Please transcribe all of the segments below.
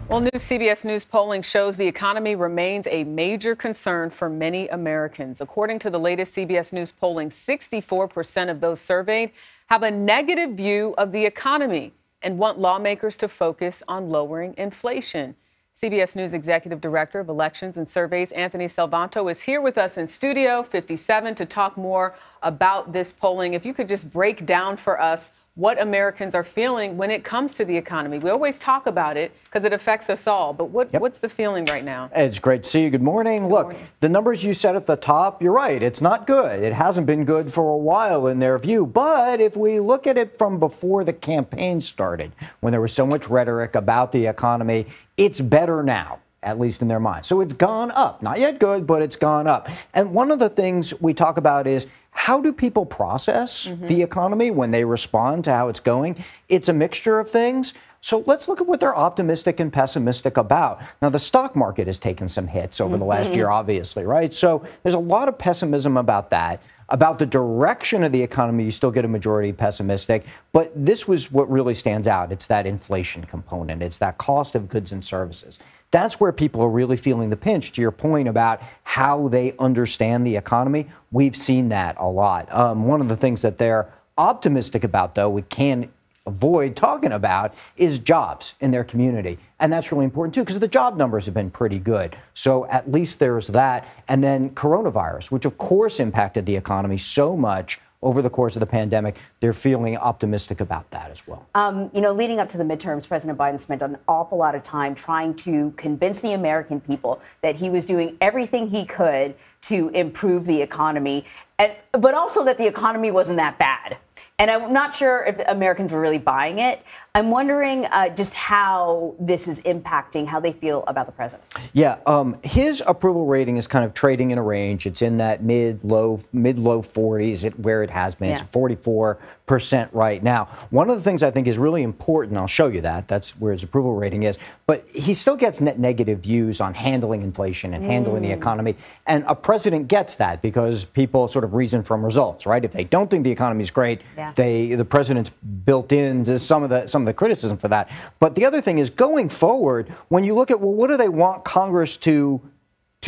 Well, new CBS News polling shows the economy remains a major concern for many Americans. According to the latest CBS News polling, 64% of those surveyed have a negative view of the economy and want lawmakers to focus on lowering inflation. CBS News Executive Director of Elections and Surveys, Anthony Salvanto, is here with us in Studio 57 to talk more about this polling. If you could just break down for us what Americans are feeling when it comes to the economy. We always talk about it because it affects us all, but what's the feeling right now? It's great to see you. Good morning. Look, the numbers you said at the top, you're right. It's not good. It hasn't been good for a while in their view. But if we look at it from before the campaign started, when there was so much rhetoric about the economy, it's better now, at least in their minds. So it's gone up. Not yet good, but it's gone up. And one of the things we talk about is, how do people process the economy when they respond to how it's going? It's a mixture of things. So let's look at what they're optimistic and pessimistic about. Now, the stock market has taken some hits over the last year, obviously, right? So there's a lot of pessimism about that. About the direction of the economy, you still get a majority pessimistic. But this was what really stands out. It's that inflation component. It's that cost of goods and services. That's where people are really feeling the pinch, to your point about how they understand the economy. We've seen that a lot. One of the things that they're optimistic about, though, we can't avoid talking about, is jobs in their community. And that's really important, too, because the job numbers have been pretty good. So at least there's that. And then coronavirus, which, of course, impacted the economy so much over the course of the pandemic. They're feeling optimistic about that as well. Leading up to the midterms, President Biden spent an awful lot of time trying to convince the American people that he was doing everything he could to improve the economy, but also that the economy wasn't that bad. And I'm not sure if Americans were really buying it. I'm wondering just how this is impacting how they feel about the president. Yeah, his approval rating is kind of trading in a range. It's in that mid-low 40s, where it has been. It's 44% right now. One of the things I think is really important, I'll show you that. That's where his approval rating is. But he still gets net negative views on handling inflation and handling the economy. And a president gets that because people sort of reason from results, right? If they don't think the economy is great, the president's built into some of the criticism for that. But the other thing is, going forward, when you look at, well, what do they want Congress to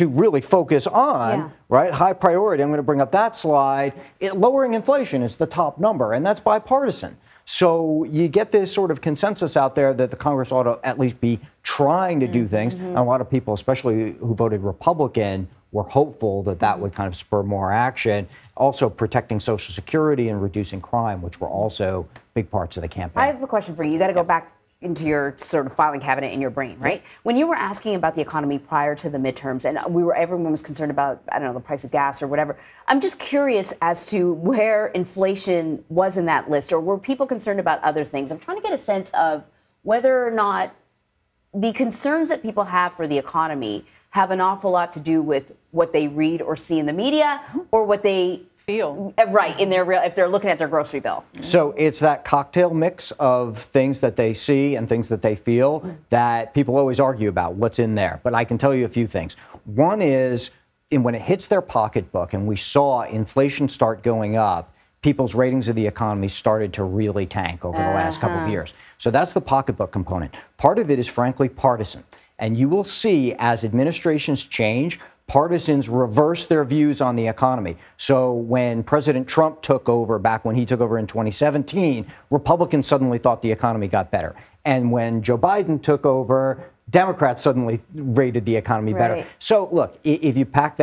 really focus on, right? High priority. I'm going to bring up that slide. Lowering inflation is the top number, and that's bipartisan. So you get this sort of consensus out there that the Congress ought to at least be trying to do things. And a lot of people, especially who voted Republican, were hopeful that that would kind of spur more action. Also protecting Social Security and reducing crime, which were also big parts of the campaign. I have a question for you. You got to go back into your sort of filing cabinet in your brain, right? When you were asking about the economy prior to the midterms, and everyone was concerned about, I don't know, the price of gas or whatever. I'm just curious as to where inflation was in that list, or were people concerned about other things? I'm trying to get a sense of whether or not the concerns that people have for the economy have an awful lot to do with what they read or see in the media, or what they feel in their if they're looking at their grocery bill. So it's that cocktail mix of things that they see and things that they feel that people always argue about what's in there. But I can tell you a few things. One is, when it hits their pocketbook and we saw inflation start going up, people's ratings of the economy started to really tank over the last couple of years. So that's the pocketbook component. Part of it is, frankly, partisan. And you will see, as administrations change, partisans reverse their views on the economy. So when President Trump took over, back when he took over in 2017, Republicans suddenly thought the economy got better. And when Joe Biden took over, Democrats suddenly rated the economy better. So look, if you unpack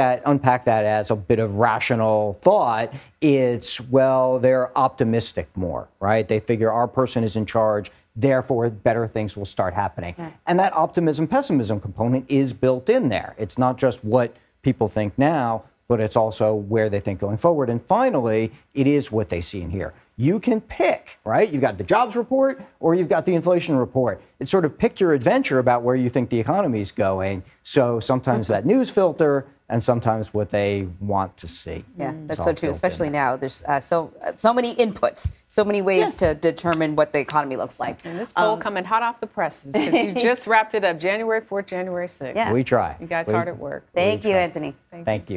that as a bit of rational thought, it's, well, they're optimistic more, right? They figure our person is in charge, therefore better things will start happening. And that optimism-pessimism component is built in there. It's not just what people think now, but it's also where they think going forward. And finally, it is what they see and hear. You can pick, right? You've got the jobs report or you've got the inflation report. It's sort of pick your adventure about where you think the economy is going. So sometimes that news filter, and sometimes what they want to see. Yeah, that's so true, especially now. There's so many inputs, so many ways to determine what the economy looks like. And this poll coming hot off the presses, because you just wrapped it up January 4th, January 6th. We try. You guys hard at work. Thank you, Anthony. Thank you.